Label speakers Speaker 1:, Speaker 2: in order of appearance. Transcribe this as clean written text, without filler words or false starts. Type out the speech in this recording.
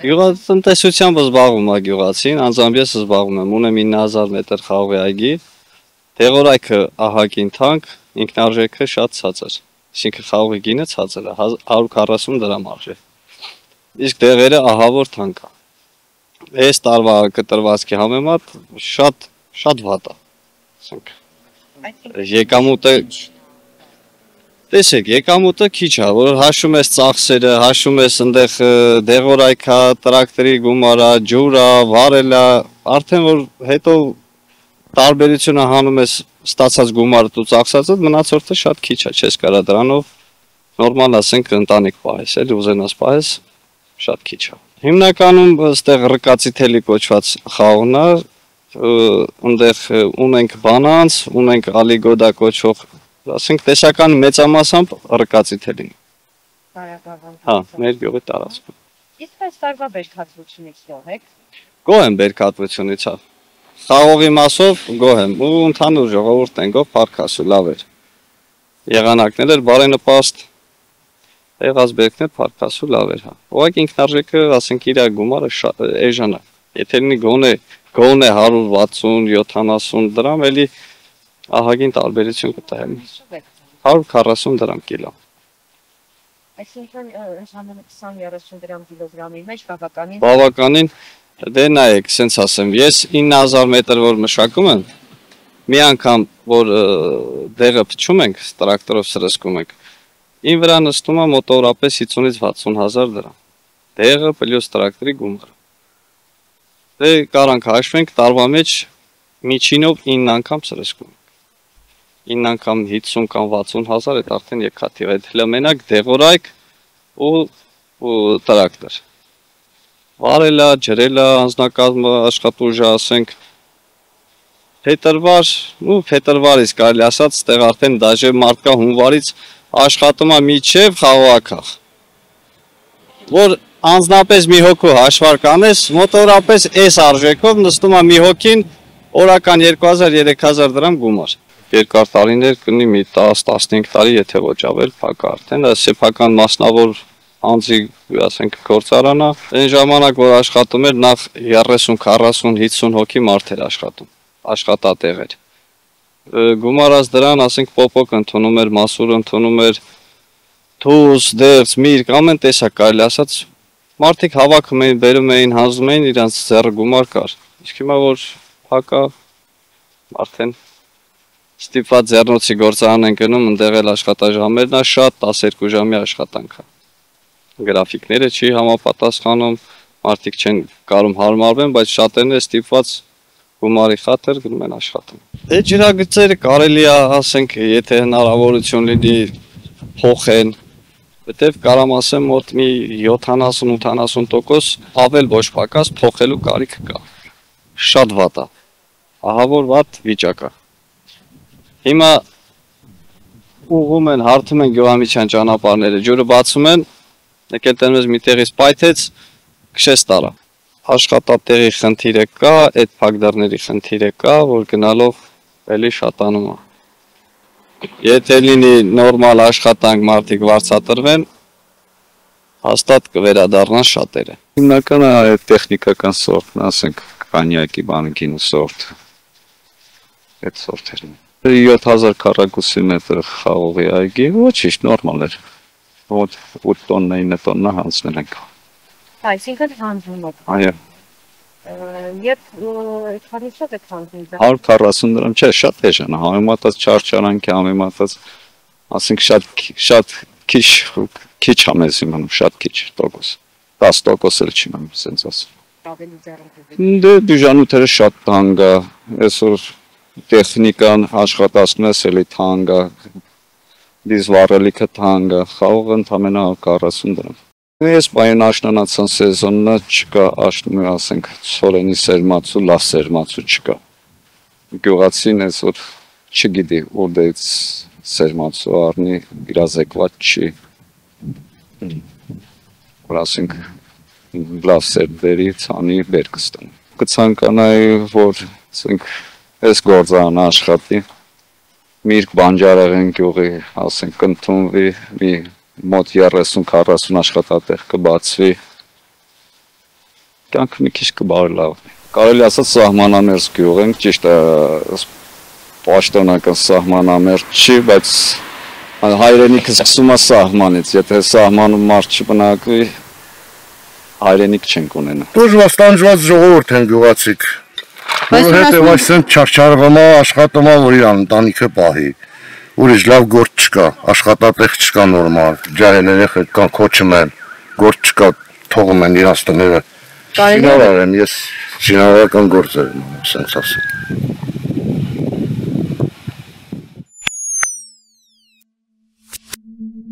Speaker 1: Գյուղատնտեսությամբ զբաղվում է գյուղացին, անձամբ ես զբաղվում եմ, ունեմ 9000 մետր խաղողի այգի, տեղորայքը ահագին թանկ, ինքնարժեքը շատ ցածր, այսինքն խաղողի գինը ցածր է, 140 դրամ արժե, իսկ դեղերը ահավոր թանկ է, այս տարվա կտրվածքի համեմատ շատ վատ է, եկամուտը տեսեք, եկամուտը քիչ է, որ հաշում ես ծախսերը, հաշում ես այնտեղ դեղորայքա, տրակտորի գումարա, ջուրա, վարելա, արդեն որ հետո տարբերությունը հանում ես ստացած գումարդ ու ծախսածդ, մնացորդը շատ քիչ է, չես կարա դրանով նորմալ ասենք ընտանիք պահես, էլի ուզենաս պահես, շատ քիչ է։ Հիմնականում այստեղ ռկածի թելի կոչված խաղողն է, այնտեղ ունենք բանանց, ունենք ալիգոդա կոչվող ասենք տեսական մեծամասամբ ռկածի թելին։ Հա, մեր գյուղի տարածքում։
Speaker 2: Իսկ այս տարվա բերքատվությունից գոհ եք։
Speaker 1: Գոհ եմ բերքատվությունից, հա։ Խաղողի մասով գոհ եմ ու ընդհանուր ժողովուրդն գոհ, փառքասու լավ էր։ Եղանակներ էր բարենպաստ, եղած բերքներ փառքասու լավ էր, հա։ Ուղղակի ինքնարժեքը, ասենք իր գումարը էժան է։ Եթե լինի գոնե 160-70 դրամ, էլի ահագին տարբերություն կտա եմ, 140 դրամ կիլո։
Speaker 2: Այսինքն 20-30 դրամ կիլոգրամի մեջ բավականին։
Speaker 1: Բավականին, դե նայեք, սենց ասեմ, ես 9000 մետր որ մշակում եմ, մի անգամ որ դեղը փչում ենք, տրակտորով սրսկում ենք, ին վրա նստում է մոտավորապես 50-60 հազար դրամ, դեղը պլյուս տրակտորի գումարը։ Դե կարանք հաշվենք տարվա մեջ միջինով 9 անգամ սրսկում ենք։ 9 անգամ 50 կամ 60 հազար, այդ արդեն եկաթիվ, այդ հլմենակ դեղորայք ու տրակտոր։ Վարելա, ջրելա, անձնակազմը, աշխատուժը, ասենք, փետրվարից կարելի ասած, ստեղ արդեն դաժե մարտկա հունվարից աշխատում է միջև խաղողակախ, որ անձնապես մի հոգու հաշվարկ անես, մոտորապես այս արժեքով նստում է մի հոգին օրական 2000-3000 դրամ գումար։ Երկար տարիներ կնի մի 10-15 տարի, եթե ոչ ավել, փակա արդեն, սեփական մասնավոր անձի, ասենք, գործարանա, այն ժամանակ, որ աշխատում էր, նախ 30-40-50 հոգի մարդ էր աշխատում, աշխատատեղեր։ Գումարած դրան, ասենք, պոպոկ ընդունում էր, մասուր ընդունում էր, թուս, դեղց, միրգ, ամեն տեսակ կարելի ասած, մարդիկ հավաքում էին, բերում էին, հանձնում էին, իրանց ձեռը գումար կար։ Իսկ հիմա որ փակա, արդեն ստիպված ձեռնոցի գործարան են գնում, ընդեղ էլ աշխատաժամերն է շատ, 12 ժամի աշխատանք է։ Գրաֆիկները չի համապատասխանում, մարդիկ չեն կարում հարմարվեն, բայց շատերն է ստիպված գումարի խաթր գնում են աշխատում։ Դե ջրագծերը կարելի է, ասենք, եթե հնարավորություն լինի փոխեն, որտեվ կարամ ասեմ մոտ մի 70-80% ավել ոչ պակաս փոխելու կարիք կա։ Շատ վատ է։ Ահավոր վատ վիճակ է։ Հիմա ուղում են, հարթում են գյուղամիջյան ճանապարհները, ջուրը բացում են, եկել տենպես մի տեղից պայթեց, քշեց տարա։ Աշխատատեղի խնդիրը կա, այդ փակդարների խնդիրը կա, որ գնալով էլի շատանում է։ Եթե լինի նորմալ աշխատանք, մարդիկ վարձատրվեն, հաստատ կվերադառնան շատերը։
Speaker 3: Հիմնականը այդ տեխնիկական սորտն, ասենք, կանյակի բանկին սորտ, այդ սորտերն։ 7000 քառակուսի մետր խաղողի այգի, ոչինչ, նորմալ էր, 8 տոննա, 9 տոննա հանձնել ենք։
Speaker 2: Այսինքն հանձնում եք։
Speaker 3: Այո։
Speaker 2: Եվ քանիսով եք հանձնում։
Speaker 3: 140 դրամ, չէ, շատ էժան է, համեմատած չարչարանքի, համեմատած, ասենք, շատ քիչ է մեզ իմանում, շատ քիչ տոկոս, 10% էլ չի մնում, սենց ասում։ Դե բյուժանութերը շատ թանկ է, այսօր տեխնիկան աշխատացնում ես էլի թանկ է, դիզվառելիքը թանկ է, խաղողը ընդամենը 40 դրամ։ Ես պային աշնանացան սեզոննա չկա աշնումի, ասենք, սորենի սերմացու, լավ սերմացու չկա։ Գյուղացին այսօր չգիտի, որ դեից սերմացու առնի, իրազեկված չի, որ ասենք, լավ սերմերի ցանի բերք ստան։ Կցանկանայի, որ ասենք, այս գործարանը աշխատի, միրգ բանջարեղեն գյուղի, ասենք, կընդունվի, մի մոտ 30-40 աշխատատեղ կբացվի, կյանքը մի քիչ կբարելավի։ Կարելի ասած սահմանամերձ գյուղ ենք, ճիշտ է, պաշտոնական սահմանամերձ չի, բայց հայրենիքը սկսում է սահմանից, եթե սահմանում մարդ չբնակվի, հայրենիք չենք ունենա։
Speaker 4: Դժվար տանջված ժողովուրդ են գյուղացիք։ Որովհետև այսօր չարչարվում է, աշխատում է, որ իր ընտանիքը պահի։ Ուրիշ լավ գործ չկա, աշխատատեղ չկա նորմալ, ջահել երեխեք կան քոչում են, գործ չկա, թողում են իրանց տները։ Շինարար եմ, ես շինարարական գործ եմ, ասենց ասեմ։